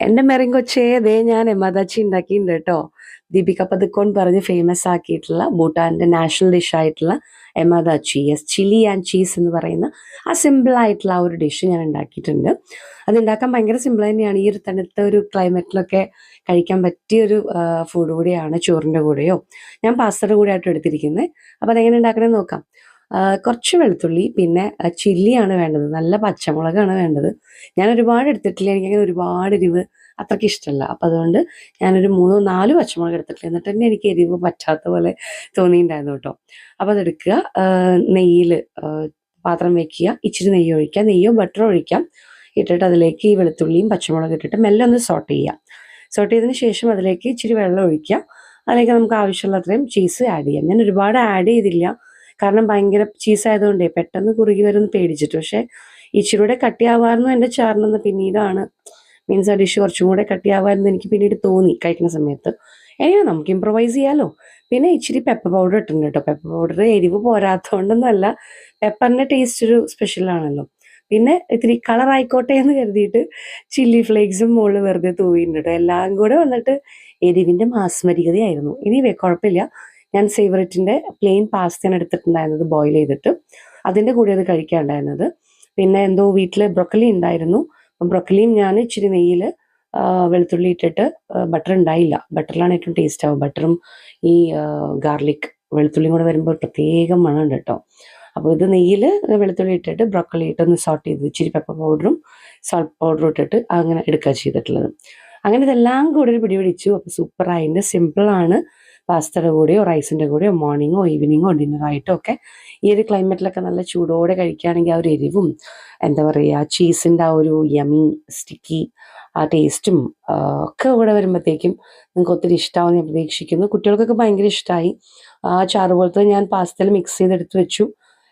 എൻ്റെ മെറിംഗൊച്ചയെ ദേ ഞാൻ എമാദാച്ചി ഉണ്ടാക്കിയിട്ടുണ്ട് കേട്ടോ. ദീപിക പതുക്കോൺ പറഞ്ഞ് ഫേമസ് ആക്കിയിട്ടുള്ള ഭൂട്ടാൻ്റെ നാഷണൽ ഡിഷായിട്ടുള്ള ema datshi, yes, chilli and cheese എന്ന് പറയുന്ന ആ സിമ്പിളായിട്ടുള്ള ആ ഒരു ഡിഷ് ഞാൻ ഉണ്ടാക്കിയിട്ടുണ്ട്. അത് ഉണ്ടാക്കാൻ ഭയങ്കര സിമ്പിൾ തന്നെയാണ്. ഈ ഒരു തണുത്ത ഒരു ക്ലൈമറ്റിലൊക്കെ കഴിക്കാൻ പറ്റിയൊരു ഫുഡ് കൂടിയാണ്. ചോറിൻ്റെ കൂടെയോ, ഞാൻ പാസ്തയുടെ കൂടെ ആയിട്ട് എടുത്തിരിക്കുന്നത്. അപ്പോൾ അതെങ്ങനെ ഉണ്ടാക്കണമെന്ന് നോക്കാം. കുറച്ച് വെളുത്തുള്ളി, പിന്നെ ചില്ലിയാണ് വേണ്ടത്, നല്ല പച്ചമുളകാണ് വേണ്ടത്. ഞാൻ ഒരുപാട് എടുത്തിട്ടില്ല, എനിക്കങ്ങനെ ഒരുപാട് എരിവ് അത്രയ്ക്ക് ഇഷ്ടമല്ല. അപ്പം അതുകൊണ്ട് ഞാനൊരു 3-4 പച്ചമുളക് എടുത്തിട്ടില്ല. എന്നിട്ട് തന്നെ എനിക്ക് എരിവ് പറ്റാത്ത പോലെ തോന്നിയിട്ടുണ്ടായിരുന്നു കേട്ടോ. അപ്പോൾ അതെടുക്കുക, നെയ്യിൽ പാത്രം വെക്കുക, ഇച്ചിരി നെയ്യ് ഒഴിക്കുക, നെയ്യോ ബട്ടറോ ഒഴിക്കാം. ഇട്ടിട്ട് അതിലേക്ക് ഈ വെളുത്തുള്ളിയും പച്ചമുളക് ഇട്ടിട്ട് മെല്ലെ ഒന്ന് സോട്ട് ചെയ്യുക. സോട്ട് ചെയ്തതിന് ശേഷം അതിലേക്ക് ഇച്ചിരി വെള്ളം ഒഴിക്കുക. അതിലേക്ക് നമുക്ക് ആവശ്യമുള്ള അത്രയും ചീസ് ആഡ് ചെയ്യാം. ഞാൻ ഒരുപാട് ആഡ് ചെയ്തില്ല, കാരണം ഭയങ്കര ചീസ് ആയതുകൊണ്ടേ പെട്ടെന്ന് കുറുകി വരുമെന്ന് പേടിച്ചിട്ട്. പക്ഷേ ഇച്ചിരി കൂടെ കട്ടിയാവാമായിരുന്നു എൻ്റെ ചാറിനെന്ന് പിന്നീടാണ്, മീൻസ് ആ ഡിഷ് കുറച്ചും കൂടെ കട്ടിയാവാമായിരുന്നു എനിക്ക് പിന്നീട് തോന്നി കഴിക്കുന്ന സമയത്ത്. എങ്ങനെ നമുക്ക് ഇമ്പ്രവൈസ് ചെയ്യാമല്ലോ. പിന്നെ ഇച്ചിരി പെപ്പർ പൗഡർ ഇട്ടിട്ടുണ്ട് കേട്ടോ. പെപ്പർ പൗഡർ എരിവ് പോരാത്തതുകൊണ്ടൊന്നുമല്ല, പെപ്പറിൻ്റെ ടേസ്റ്റ് ഒരു സ്പെഷ്യലാണല്ലോ. പിന്നെ ഇത്തിരി കളർ ആയിക്കോട്ടെ എന്ന് കരുതിയിട്ട് ചില്ലി ഫ്ലേക്സും മുകളിൽ വെറുതെ തൂവിയിട്ടുണ്ട് കേട്ടോ. എല്ലാം കൂടെ വന്നിട്ട് എരിവിൻ്റെ മാസ്മരികതയായിരുന്നു. ഇനി കുഴപ്പമില്ല, ഞാൻ സേവറിറ്റിൻ്റെ പ്ലെയിൻ പാസ്തയാണ് എടുത്തിട്ടുണ്ടായിരുന്നത്, ബോയിൽ ചെയ്തിട്ട്. അതിൻ്റെ കൂടെ അത് കഴിക്കാനുണ്ടായിരുന്നത്. പിന്നെ എന്തോ വീട്ടിൽ ബ്രൊക്കലി ഉണ്ടായിരുന്നു. അപ്പം ബ്രൊക്കലിയും ഞാൻ ഇച്ചിരി നെയ്യിൽ വെളുത്തുള്ളി ഇട്ടിട്ട്, ബട്ടർ ഉണ്ടായില്ല, ബട്ടറിലാണ് ഏറ്റവും ടേസ്റ്റ് ആവും. ബട്ടറും ഈ ഗാർലിക് വെളുത്തുള്ളിയും കൂടെ വരുമ്പോൾ പ്രത്യേകം മണമുണ്ട് കേട്ടോ. അപ്പോൾ ഇത് നെയ്യിൽ വെളുത്തുള്ളി ഇട്ടിട്ട് ബ്രൊക്കലി ഇട്ടൊന്ന് സോട്ട് ചെയ്ത് ഇച്ചിരി പെപ്പർ പൗഡറും സോൾട്ട് പൗഡറും ഇട്ടിട്ട് അങ്ങനെ എടുക്കുക ചെയ്തിട്ടുള്ളത്. അങ്ങനെ ഇതെല്ലാം കൂടെ ഒരു പിടി പിടിച്ചു. അപ്പോൾ സൂപ്പറായിട്ട് സിമ്പിളാണ്. പാസ്തയുടെ കൂടെയോ റൈസിൻ്റെ കൂടെയോ മോർണിംഗോ ഈവനിങ്ങോ ഡിന്നറായിട്ടോ ഒക്കെ ഈ ഒരു ക്ലൈമറ്റിലൊക്കെ നല്ല ചൂടോടെ കഴിക്കുകയാണെങ്കിൽ ആ ഒരു എരിവും, എന്താ പറയുക, ചീസിൻ്റെ ആ ഒരു യമി സ്റ്റിക്കി ആ ടേസ്റ്റും ഒക്കെ കൂടെ വരുമ്പോഴത്തേക്കും നിങ്ങൾക്ക് ഒത്തിരി ഇഷ്ടമാവുമെന്ന് ഞാൻ പ്രതീക്ഷിക്കുന്നു. കുട്ടികൾക്കൊക്കെ ഭയങ്കര ഇഷ്ടമായി. ആ ചാറ് പോലത്തെ ഞാൻ പാസ്തയിൽ മിക്സ് ചെയ്തെടുത്ത് വെച്ചു.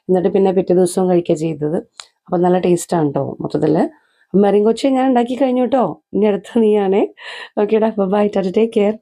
എന്നിട്ട് പിന്നെ പിറ്റേ ദിവസവും കഴിക്കുക ചെയ്തത്. അപ്പം നല്ല ടേസ്റ്റാണ് കേട്ടോ മൊത്തത്തിൽ. മെറിംഗോച്ച ഞാൻ ഉണ്ടാക്കി കഴിഞ്ഞു കേട്ടോ. ഇനി അടുത്ത നീയാണേ. ഓക്കേടാ, ബൈ, ടാറ്റ, ടേക്ക് കെയർ.